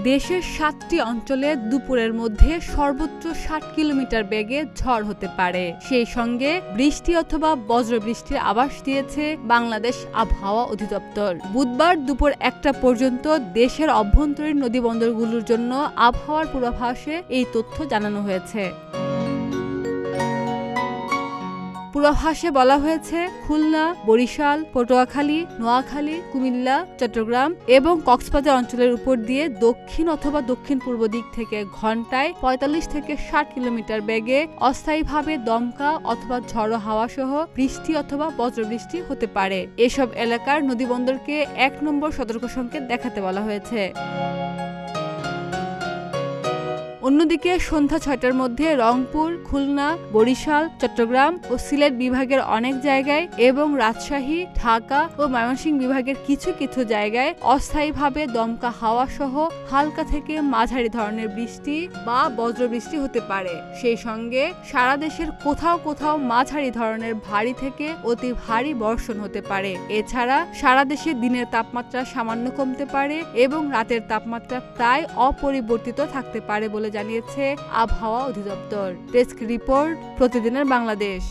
দেশের ৭টি অঞ্চলে দুপুরের মধ্যে সর্বোচ্চ ৬০ কিলোমিটার বেগে ঝড় হতে পারে। সেই সঙ্গে বৃষ্টি অথবা বজ্রবৃষ্টির আভাস দিয়েছে বাংলাদেশ আবহাওয়া অধিদপ্তর। বুধবার দুপুর ১টা পর্যন্ত দেশের অভ্যন্তরীণ নদীবন্দরগুলোর জন্য আবহাওয়ার পূর্বাভাসে এই তথ্য জানানো হয়েছে। পূর্বাভাসে বলা হয়েছে, খুলনা, বরিশাল, পটুয়াখালী, নোয়াখালী, কুমিল্লা, চট্টগ্রাম এবং কক্সবাজার অঞ্চলের উপর দিয়ে দক্ষিণ অথবা দক্ষিণ পূর্ব দিক থেকে ঘন্টায় ৪৫ থেকে ৬০ কিলোমিটার বেগে অস্থায়ীভাবে দমকা অথবা ঝড়ো হাওয়া সহ বৃষ্টি অথবা বজ্রবৃষ্টি হতে পারে। এসব এলাকার নদীবন্দরকে ১ নম্বর সতর্ক সংকেত দেখাতে বলা হয়েছে। অন্যদিকে সন্ধ্যা ৬টার মধ্যে রংপুর, খুলনা, বরিশাল, চট্টগ্রাম ও সিলেট বিভাগের অনেক জায়গায় এবং রাজশাহী, ঢাকা ও ময়মনসিংহ বিভাগের কিছু কিছু জায়গায় অস্থায়ীভাবে দমকা হাওয়া সহ হালকা থেকে মাঝারি ধরনের বৃষ্টি বা বজ্রবৃষ্টি হতে পারে। সেই সঙ্গে সারা দেশের কোথাও কোথাও মাঝারি ধরনের ভারী থেকে অতি ভারী বর্ষণ হতে পারে। এছাড়া সারা দেশে দিনের তাপমাত্রা সামান্য কমতে পারে এবং রাতের তাপমাত্রা প্রায় অপরিবর্তিত থাকতে পারে বলে জানিয়েছে আবহাওয়া অধিদপ্তর। ডেস্ক রিপোর্ট, প্রতিদিনের বাংলাদেশ।